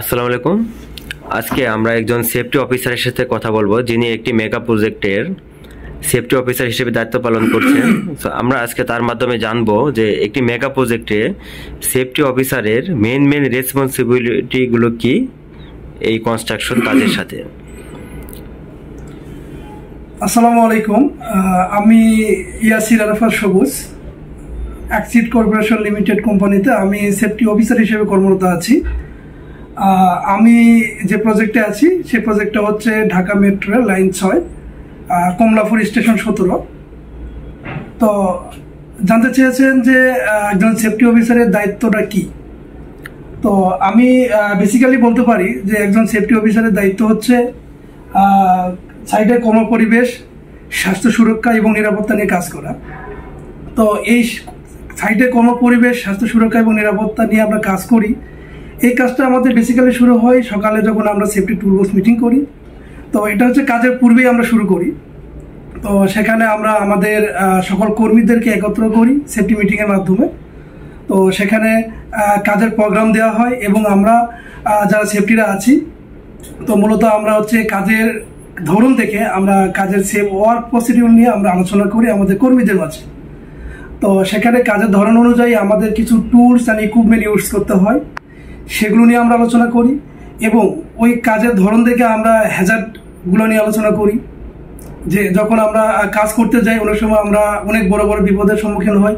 আসসালামু আলাইকুম। আজকে আমরা একজন সেফটি অফিসারের সাথে কথা বলবো, যিনি একটি মেগা প্রজেক্টের সেফটি অফিসার হিসেবে দায়িত্ব পালন করছেন। তো আমরা আজকে তার মাধ্যমে জানবো যে একটি মেগা প্রজেক্টে সেফটি অফিসারের মেন রেসপন্সিবিলিটিগুলো কি এই কনস্ট্রাকশন কাজের সাথে। আসসালামু আলাইকুম। আমি ইয়াসির আরাফাত সবুজ, অ্যাক্সিড কর্পোরেশন লিমিটেড কোম্পানিতে আমি সেফটি অফিসার হিসেবে কর্মরত আছি। আমি যে প্রজেক্টে আছি সেই প্রজেক্টটা হচ্ছে Dhaka metro line 6, Kamalapur station 17। তো জানতে চেয়েছেন যে একজন সেফটি অফিসারের দায়িত্বটা কি। তো আমি বেসিক্যালি বলতে পারি যে একজন সেফটি অফিসারের দায়িত্ব হচ্ছে সাইটের কর্মপরিবেশ, স্বাস্থ্য সুরক্ষা এবং নিরাপত্তা নিয়ে কাজ করা। তো এই সাইটের কর্মপরিবেশ, স্বাস্থ্য সুরক্ষা এবং নিরাপত্তা নিয়ে আমরা কাজ করি। এই কাজটা আমাদের বেসিক্যালি শুরু হয় সকালে যখন আমরা সেফটি টুলবক্স মিটিং করি। তো এটা হচ্ছে কাজের পূর্বেই আমরা শুরু করি। তো সেখানে আমরা আমাদের সকল কর্মীদেরকে একত্র করি সেফটি মিটিংয়ের মাধ্যমে। তো সেখানে কাজের প্রোগ্রাম দেওয়া হয় এবং আমরা যারা সেফটিরা আছি, তো মূলত আমরা হচ্ছে কাজের ধরন থেকে আমরা কাজের সেফ ওয়ার্ক প্রসিডিউর নিয়ে আমরা আলোচনা করি আমাদের কর্মীদের মাঝে। তো সেখানে কাজের ধরন অনুযায়ী আমাদের কিছু টুলস অ্যান্ড ইকুইপমেন্ট ইউজ করতে হয়, সেগুলো নিয়ে আমরা আলোচনা করি এবং ওই কাজের ধরন থেকে আমরা হ্যাজার্ডগুলো নিয়ে আলোচনা করি। যে যখন আমরা কাজ করতে যাই অনেক সময় আমরা অনেক বড় বড় বিপদের সম্মুখীন হই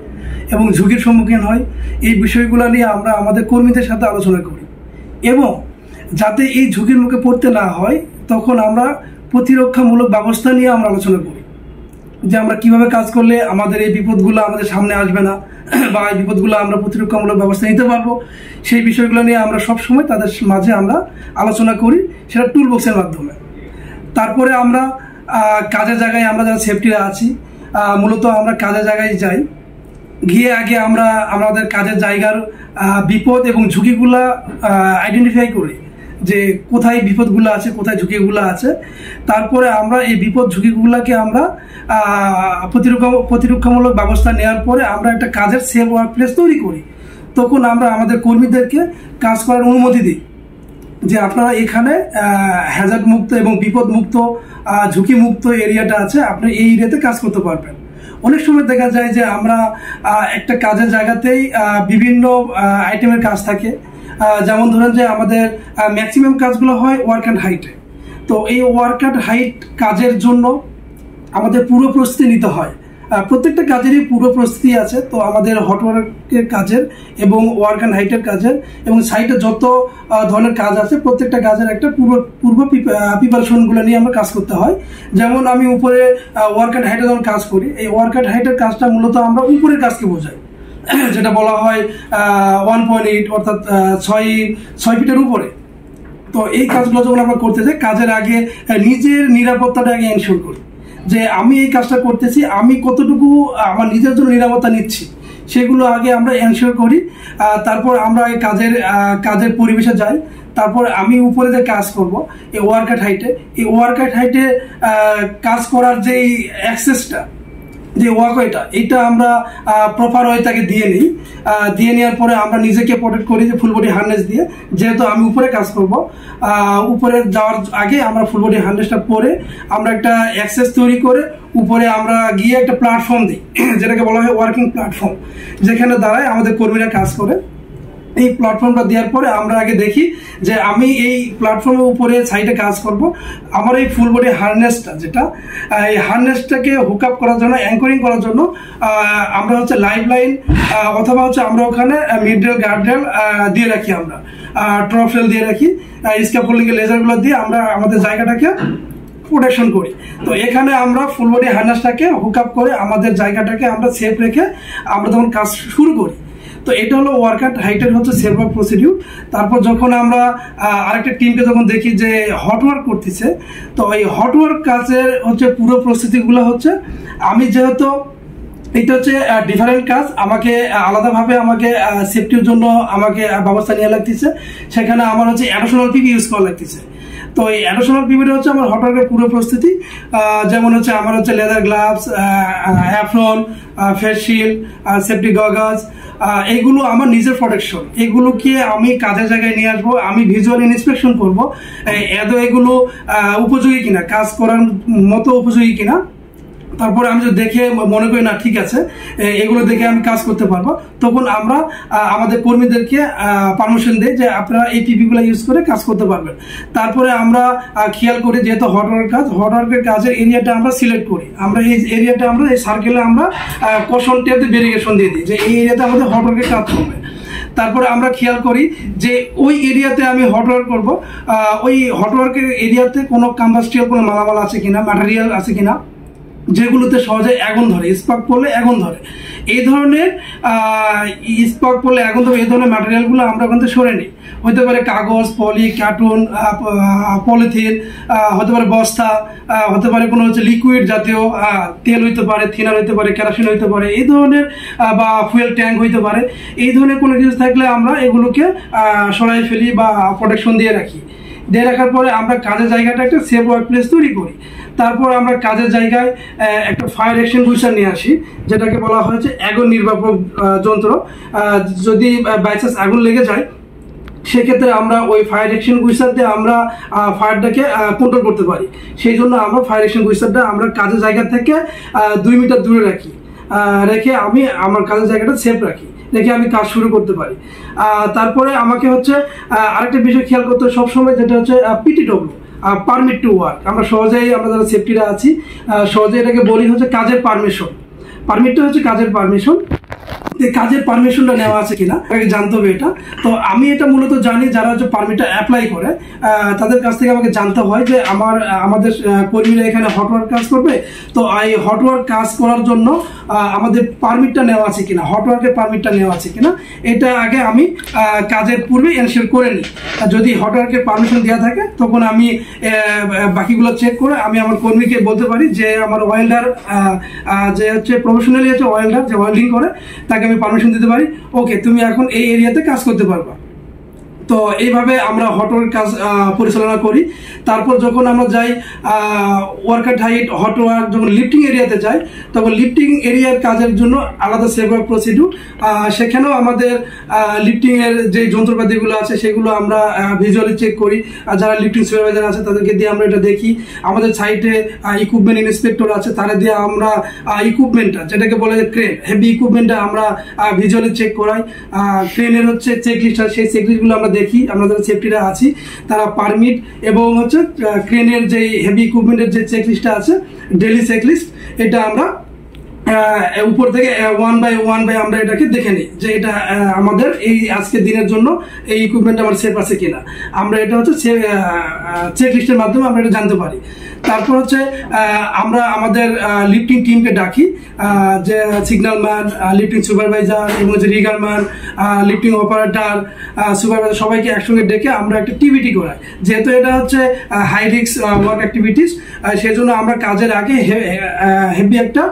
এবং ঝুঁকির সম্মুখীন হই। এই বিষয়গুলো নিয়ে আমরা আমাদের কর্মীদের সাথে আলোচনা করি এবং যাতে এই ঝুঁকির মুখে পড়তে না হয় তখন আমরা প্রতিরক্ষামূলক ব্যবস্থা নিয়ে আমরা আলোচনা করি, যে আমরা কিভাবে কাজ করলে আমাদের এই বিপদগুলো আমাদের সামনে আসবে না বা এই বিপদগুলো আমরা প্রতিরক্ষামূলক ব্যবস্থা নিতে পারবো। সেই বিষয়গুলো নিয়ে আমরা সবসময় তাদের মাঝে আমরা আলোচনা করি, সেটা টুল বক্সের মাধ্যমে। তারপরে আমরা কাজের জায়গায় আমরা যারা সেফটিরা আছি, মূলত আমরা কাজের জায়গায় যাই, গিয়ে আগে আমরা আমাদের কাজের জায়গার বিপদ এবং ঝুঁকিগুলা আইডেন্টিফাই করি, যে কোথায় বিপদগুলো আছে, কোথায় ঝুঁকিগুলো আছে। তারপরে আমরা এই বিপদ ঝুঁকিগুলোকে আমরা প্রতিরক্ষামূলক ব্যবস্থা নেওয়ার পরে আমরা একটা কাজের সেফ ওয়ার্ক প্লেস তৈরি করি। তখন আমরা আমাদের কর্মীদেরকে কাজ করার অনুমতি দিই, যে আপনারা এখানে হ্যাজার্ড মুক্ত এবং বিপদ মুক্ত, ঝুঁকি মুক্ত এরিয়াটা আছে, আপনি এই এরিয়াতে কাজ করতে পারবেন। অনেক সময় দেখা যায় যে আমরা একটা কাজের জায়গাতেই বিভিন্ন আইটেমের কাজ থাকে। যেমন ধরেন যে আমাদের ম্যাক্সিমাম কাজগুলো হয় ওয়ার্ক অ্যান্ড হাইটে। তো এই ওয়ার্ক অ্যান্ড হাইট কাজের জন্য আমাদের পুরো প্রস্তুতি নিতে হয়। প্রত্যেকটা কাজেরই পুরো প্রস্তুতি আছে। তো আমাদের হট ওয়ার্কের কাজের এবং ওয়ার্ক অ্যান্ড হাইটের কাজের এবং সাইটে যত ধরনের কাজ আছে প্রত্যেকটা কাজের একটা পূর্ব প্রিপারেশনগুলো নিয়ে আমরা কাজ করতে হয়। যেমন আমি উপরে ওয়ার্ক অ্যান্ড হাইটে যখন কাজ করি, এই ওয়ার্ক অ্যান্ড হাইটের কাজটা মূলত আমরা উপরের কাজকে বোঝাই, যেটা বলা হয় 1.8 অর্থাৎ 6 ফিটের উপরে। তো এই কাজগুলো যখন আমরা করতে যাই, কাজের আগে নিজের নিরাপত্তাটা আগে এনশিওর করি, যে আমি এই কাজটা করতেছি, আমি কতটুকু আমার নিজের জন্য নিরাপত্তা নিচ্ছি, সেগুলো আগে আমরা এনশিওর করি। তারপর আমরা এই কাজের পরিবেশে যাই। তারপর আমি উপরে যে কাজ করব এই ওয়ার্ক অ্যাট হাইটে কাজ করার যে অ্যাক্সেসটা, যে ওয়াকওয়েটা, এটা আমরা প্রপার ওয়েটাকে দিয়ে নিই। দিয়ে নেওয়ার পরে আমরা নিজেকে প্রোটেক্ট করি যে ফুল বডি হার্নেস দিয়ে, যেহেতু আমি উপরে কাজ করব। উপরে যাওয়ার আগে আমরা ফুল বডি হার্নেসটা পরে আমরা একটা অ্যাক্সেস তৈরি করে উপরে আমরা গিয়ে একটা প্ল্যাটফর্ম দিই, যেটাকে বলা হয় ওয়ার্কিং প্ল্যাটফর্ম, যেখানে দাঁড়ায় আমাদের কর্মীরা কাজ করে। এই প্ল্যাটফর্মটা দেওয়ার পরে আমরা আগে দেখি যে আমি এই প্ল্যাটফর্মের উপরে সাইডে কাজ করব, আমার এই ফুল বডি হার্নেসটা, যেটা এই হার্নেসটাকে হুক আপ করার জন্য, অ্যাঙ্করিং করার জন্য আমরা হচ্ছে লাইফ লাইন অথবা হচ্ছে আমরা ওখানে মিডরেল গার্ডরেল দিয়ে রাখি, আমরা ট্রপসেল দিয়ে রাখি, স্ক্যাফোল্ডিং এর লেজারগুলো দিয়ে আমরা আমাদের জায়গাটাকে প্রোটেকশন করি। তো এখানে আমরা ফুল বডি হার্নেসটাকে হুক আপ করে আমাদের জায়গাটাকে আমরা সেফ রেখে আমরা যখন কাজ শুরু করি। তো এটা হলো ওয়ার্ক অ্যাট হাইটের হচ্ছে সেফ ওয়ার্ক প্রসিডিউর। তারপর যখন আমরা আরেকটা টিমকে যখন দেখি যে হট ওয়ার্ক করতেছে, তো এই হট ওয়ার্ক কাজের হচ্ছে পুরো প্রস্তুতিগুলো হচ্ছে আমি যেহেতু এটা হচ্ছে ডিফারেন্ট কাজ, আমাকে আলাদাভাবে আমাকে সেফটির জন্য আমাকে ব্যবস্থা নেওয়া লাগতেছে। সেখানে আমার হচ্ছে অ্যাডিশনাল পিপি ইউজ করা লাগতেছে। তো এই অ্যাডিশনাল পিপিটা হচ্ছে আমার হটওয়ার্কের পুরো প্রস্তুতি, যেমন হচ্ছে আমার হচ্ছে leather gloves, apron, face shield, safety goggles, এইগুলো আমার নিজের প্রোটেকশন। এগুলোকে আমি কাজের জায়গায় নিয়ে আসবো, আমি ভিজুয়াল ইন্সপেকশন করবো এগুলো উপযোগী কিনা, কাজ করার মতো উপযোগী কিনা। তারপরে আমি যদি দেখে মনে করি না ঠিক আছে, এগুলো দেখে আমি কাজ করতে পারবো, তখন আমরা আমাদের কর্মীদেরকে পারমিশন দিই যে আপনারা এই পিপিগুলো ইউজ করে কাজ করতে পারবেন। তারপরে আমরা খেয়াল করি যেহেতু হটওয়ার্কের কাজের এরিয়াটা আমরা সিলেক্ট করি, আমরা এই এরিয়াটা আমরা এই সার্কেলে আমরা কশন টেপে ভেরিফিকেশন দিয়ে দিই যে এই এরিয়াতে আমাদের হটওয়ার্কের কাজ করবে। তারপরে আমরা খেয়াল করি যে ওই এরিয়াতে আমি হটওয়ার্ক করবো, ওই হটওয়ার্কের এরিয়াতে কোনো কম্বাস্টিবল কোনো মালামাল আছে কিনা, ম্যাটেরিয়াল আছে কিনা যেগুলোতে সহজে আগুন ধরে, স্পার্ক পড়লে আগুন ধরে, এই ধরনের স্পার্ক পড়লে আগুন ধরে এই ধরনের ম্যাটেরিয়ালগুলো আমরা ওখান থেকে সরে নিই। হতে পারে কাগজ, পলি, কার্টুন, পলিথিন, হতে পারে বস্তা, হতে পারে কোনো হচ্ছে লিকুইড জাতীয় তেল হইতে পারে, থিনার হইতে পারে, কেরোসিন হইতে পারে, এই ধরনের বা ফুয়েল ট্যাঙ্ক হইতে পারে। এই ধরনের কোনো কিছু থাকলে আমরা এগুলোকে সরাই ফেলি বা প্রোটেকশন দিয়ে রাখি। দিয়ে রাখার পরে আমরা কাজের জায়গাটা একটা সেফ ওয়ার্ক প্লেস তৈরি করি। তারপর আমরা কাজের জায়গায় একটা ফায়ার এক্সটিংগুইশার নিয়ে আসি, যেটাকে বলা হয়েছে আগুন নির্বাপক যন্ত্র। যদি বাই চান্স আগুন লেগে যায় সেক্ষেত্রে আমরা ওই ফায়ার এক্সটিংগুইশার দিয়ে আমরা ফায়ারটাকে কন্ট্রোল করতে পারি। সেই জন্য আমরা ফায়ার এক্সটিংগুইশারটা আমরা কাজের জায়গা থেকে 2 মিটার দূরে রাখি, রেখে আমি আমার কাজের জায়গাটা সেফ রাখি, রেখে আমি কাজ শুরু করতে পারি। তারপরে আমাকে হচ্ছে আরেকটা বিষয় খেয়াল করতে হবে সবসময়, যেটা হচ্ছে PTW, পারমিট টু ওয়ার্ক। আমরা সহজেই, আমরা যারা সেফটিরা আছি সহজে এটাকে বলি হচ্ছে কাজের পারমিশন। পারমিটটা হচ্ছে কাজের পারমিশন, কাজের পারমিশনটা নেওয়া আছে কিনা আগে জানতে হবে এটা। তো আমি এটা মূলত জানি যারা হচ্ছে পারমিটটা অ্যাপ্লাই করে তাদের কাছ থেকে আমাকে জানতে হয় যে আমাদের কর্মীরা এখানে হটওয়ার্ক কাজ করবে, তো এই হটওয়ার্ক কাজ করার জন্য আমাদের পারমিটটা নেওয়া আছে কিনা, হটওয়ার্কের পারমিটটা নেওয়া আছে কিনা, এটা আগে আমি কাজের পূর্বে এনশিওর করে নিই। যদি হটওয়ার্কের পারমিশন দেওয়া থাকে তখন আমি বাকিগুলো চেক করে আমি আমার কর্মীকে বলতে পারি যে আমার ওয়েল্ডার যে হচ্ছে প্রফেশনালি হচ্ছে ওয়েল্ডার, যে ওয়েল্ডিং করে, তাকে আমি পারমিশন দিতে পারি, ওকে তুমি এখন এই এরিয়াতে কাজ করতে পারবা। তো এইভাবে আমরা হটওয়ার্ক কাজ পরিচালনা করি। তারপর যখন আমরা যাই ওয়ার্কার হাইট হটওয়ার্ক, যখন লিফটিং এরিয়াতে যাই তখন লিফটিং এরিয়ার কাজের জন্য আলাদা সেফ ওয়ার্ক প্রসিডিউর। সেখানেও আমাদের লিফটিং এর যে যন্ত্রপাতিগুলো আছে সেগুলো আমরা ভিজুয়ালি চেক করি, যারা লিফটিং সুপারভাইজার আছে তাদেরকে দিয়ে আমরা এটা দেখি। আমাদের সাইটে ইকুইপমেন্ট ইন্সপেক্টর আছে, তারা দিয়ে আমরা ইকুইপমেন্টটা, যেটাকে বলে ক্রেন, হেভি ইকুইপমেন্টটা আমরা ভিজুয়ালি চেক করাই। ক্রেনের হচ্ছে চেকলিস্ট আছে, সেই চেকলিস্টগুলো আমরা দেখি। আমরা যারা সেফটিরা আছি তারা পারমিট এবং হচ্ছে ক্রেনের যে হেভি ইকুইপমেন্টের যে চেকলিস্টটা আছে, ডেইলি চেকলিস্ট, এটা আমরা উপর থেকে 1 বাই 1 আমরা এটাকে দেখে নিই যে এটা আমাদের এই আজকের দিনের জন্য এই ইকুইপমেন্ট আমার সেফ আছে কিনা। আমরা এটা হচ্ছে চেকলিস্টের মাধ্যমে আমরা এটা জানতে পারি। তারপর হচ্ছে আমরা আমাদের লিফটিং টিমকে ডাকি, যে সিগন্যাল ম্যান, লিফটিং সুপারভাইজার এবং যে Regard man, lifting operator, supervisor, সবাইকে একসঙ্গে ডেকে আমরা একটা টিভিটি করাই। যেহেতু এটা হচ্ছে হাই রিস্ক ওয়ার্ক অ্যাক্টিভিটিস, সেজন্য আমরা কাজের আগে হেভি একটা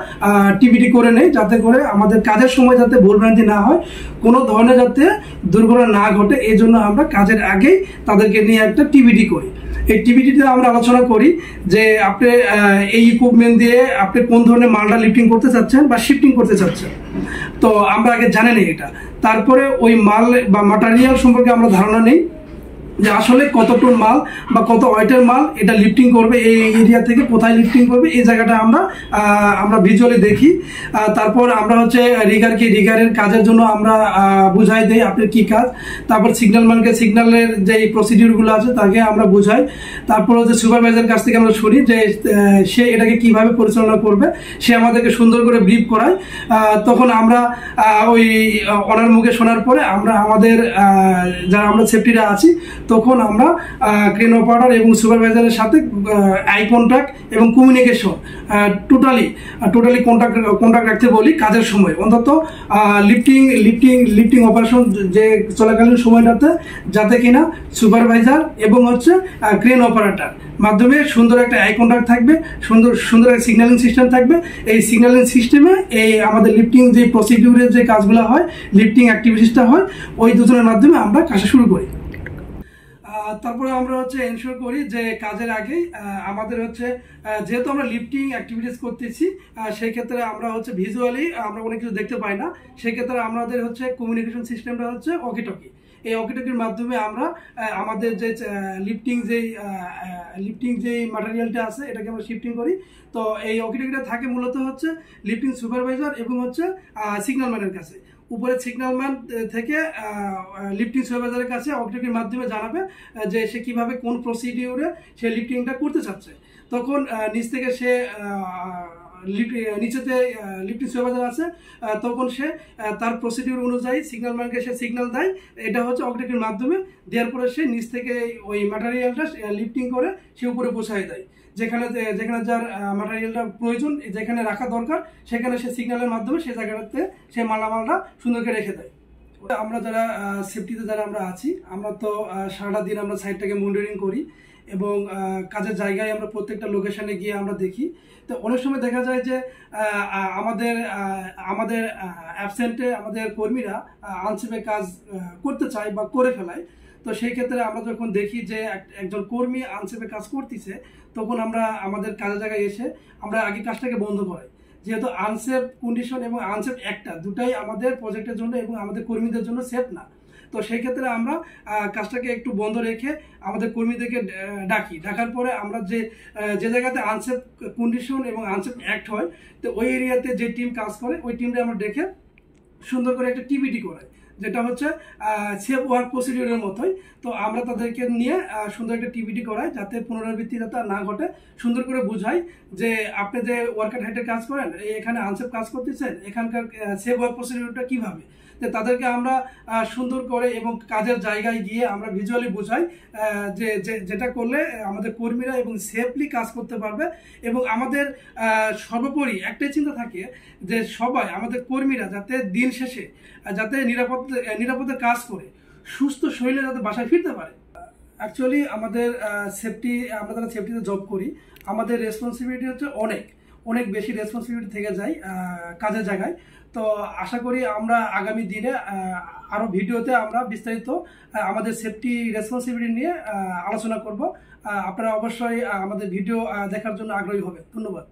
টিভিটি করে নেই, যাতে করে আমাদের কাজের সময় যাতে ভুলভ্রান্তি না হয়, কোনো ধরনের যাতে দুর্ঘটনা না ঘটে, এই জন্য আমরা কাজের আগেই তাদেরকে নিয়ে একটা টিভিটি করি। এই টিভিটিতে আমরা আলোচনা করি যে আপনি এই ইকুইপমেন্ট দিয়ে আপনি কোন ধরনের মালটা লিফটিং করতে চাচ্ছেন বা শিফটিং করতে চাচ্ছেন। তো আমরা আগে জানি না এটা, তারপরে ওই মাল বা ম্যাটেরিয়াল সম্পর্কে আমরা ধারণা নেই যে আসলে কত টন মাল বা কত ওয়েটের মাল এটা লিফটিং করবে, এই এরিয়া থেকে কোথায় লিফটিং করবে, এই জায়গাটা আমরা ভিজুয়ালি দেখি। তারপর আমরা হচ্ছে রিগারের কাজের জন্য আমরা বুঝাই দেই আপনার কি কাজ। তারপর সিগন্যালম্যানকে সিগন্যালের যে প্রসিডিউরগুলো আছে তাকে আমরা বুঝাই। তারপর হচ্ছে সুপারভাইজার কাছ থেকে আমরা শুনি যে সে এটাকে কিভাবে পরিচালনা করবে, সে আমাদেরকে সুন্দর করে ব্রিফ করায়। তখন আমরা ওই ওনার মুখে শোনার পরে আমরা আমাদের যারা আমরা সেফটিরা আছি তখন আমরা ক্রেন অপারেটর এবং সুপারভাইজারের সাথে আই কন্ট্যাক্ট এবং কমিউনিকেশন টোটালি কন্ট্যাক্ট রাখতে বলি কাজের সময়, অন্তত লিফটিং অপারেশন যে চলাকালীন সময়টাতে, যাতে কিনা সুপারভাইজার এবং ক্রেন অপারেটর মাধ্যমে সুন্দর একটা আই কন্ট্যাক্ট থাকবে, সুন্দর একটা সিগন্যালিং সিস্টেম থাকবে। এই সিগন্যালিং সিস্টেমে এই আমাদের লিফটিং যে প্রসিডিউরের যে কাজগুলো হয়, লিফটিং অ্যাক্টিভিটিসটা হয়, ওই দুজনের মাধ্যমে আমরা কাজটা শুরু করি। তারপরে আমরা এনশিওর করি যে কাজের আগে আমাদের যেহেতু আমরা লিফটিং অ্যাক্টিভিটিস করতেছি, সেই ক্ষেত্রে আমরা ভিজুয়ালি আমরা অনেক কিছু দেখতে পাই না, সেই ক্ষেত্রে আমাদের কমিউনিকেশন সিস্টেমটা ওয়াকিটকি। এই ওয়াকিটকির মাধ্যমে আমরা আমাদের যে লিফটিং যেই ম্যাটেরিয়ালটা আছে এটাকে আমরা শিফটিং করি। তো এই ওয়াকিটকিটা থাকে মূলত লিফটিং সুপারভাইজার এবং সিগন্যাল ম্যানের কাছে। উপরে সিগন্যাল ম্যান থেকে লিফটিং সুপারভাইজারের কাছে ওয়াকিটকির মাধ্যমে জানাবে যে সে কিভাবে কোন প্রসিডিউরে সে লিফটিংটা করতে চাচ্ছে। তখন নিচ থেকে সে নিচেতে লিফটিং সুপারভাইজার আছে, তখন সে তার প্রসিডিউর অনুযায়ী সিগন্যাল ম্যানকে সে সিগন্যাল দেয়। এটা ওয়াকিটকির মাধ্যমে দেওয়ার পরে সে নিচ থেকে ওই ম্যাটেরিয়ালটা লিফটিং করে সে উপরে পৌঁছায় দেয়। যেখানে যার ম্যাটেরিয়ালটা প্রয়োজন, যেখানে রাখা দরকার, সেখানে সে সিগন্যালের মাধ্যমে সে জায়গাটাতে সে মালামালটা সুন্দর করে রেখে দেয়। আমরা যারা সেফটিতে আমরা আছি, আমরা তো সারাটা দিন আমরা সাইটটাকে মনিটরিং করি এবং কাজের জায়গায় আমরা প্রত্যেকটা লোকেশনে গিয়ে আমরা দেখি। তো অনেক সময় দেখা যায় যে আমাদের অ্যাবসেন্টে আমাদের কর্মীরা আনসেফে কাজ করতে চায় বা করে ফেলায়। তো সেই ক্ষেত্রে আমরা যখন দেখি যে একজন কর্মী আনসেফে কাজ করতেছে, তখন আমরা আমাদের কাজের জায়গায় এসে আমরা আগে কাজটাকে বন্ধ করাই। যেহেতু আনসেফ কন্ডিশন এবং আনসেফ দুটাই আমাদের প্রজেক্টের জন্য এবং আমাদের কর্মীদের জন্য সেফ না। তো সেই ক্ষেত্রে আমরা কাজটাকে একটু বন্ধ রেখে আমাদের কর্মীদেরকে ডাকার পরে আমরা যে জায়গাতে আনসেফ কন্ডিশন এবং আনসেফ অ্যাক্ট হয়, তো ওই এরিয়াতে যে টিম কাজ করে ওই টিমটা আমরা ডেকে সুন্দর করে একটা টিবিটি করাই, যেটা সেফ ওয়ার্ক প্রসিডিউরের মতোই। তো আমরা তাদেরকে নিয়ে সুন্দর একটা টিবিটি করাই, যাতে পুনরাবৃত্তি যাতে না ঘটে। সুন্দর করে বুঝাই যে আপনি যে ওয়ার্কার হাইটে কাজ করেন, এখানে আনসেফ কাজ করতেছেন, এখানকার সেফ ওয়ার্ক প্রসিডিউরটা কিভাবে। তো তাদেরকে আমরা সুন্দর করে এবং কাজের জায়গায় গিয়ে আমরা ভিজুয়ালি বোঝাই যে যেটা করলে আমাদের কর্মীরা এবং সেফলি কাজ করতে পারবে। এবং আমাদের সর্বোপরি একটাই চিন্তা থাকে যে সবাই আমাদের কর্মীরা যাতে দিন শেষে যাতে নিরাপদে কাজ করে সুস্থ শরীরে যাতে বাসায় ফিরতে পারে। অ্যাকচুয়ালি আমাদের আমরা যারা সেফটিতে জব করি, আমাদের রেসপন্সিবিলিটি অনেক বেশি রেসপন্সিবিলিটি থেকে যায় কাজের জায়গায়। তো আশা করি আমরা আগামী দিনে আরো ভিডিওতে আমরা বিস্তারিত আমাদের সেফটি রেসপন্সিবিলিটি নিয়ে আলোচনা করব। আপনারা অবশ্যই আমাদের ভিডিও দেখার জন্য আগ্রহী হবে। ধন্যবাদ।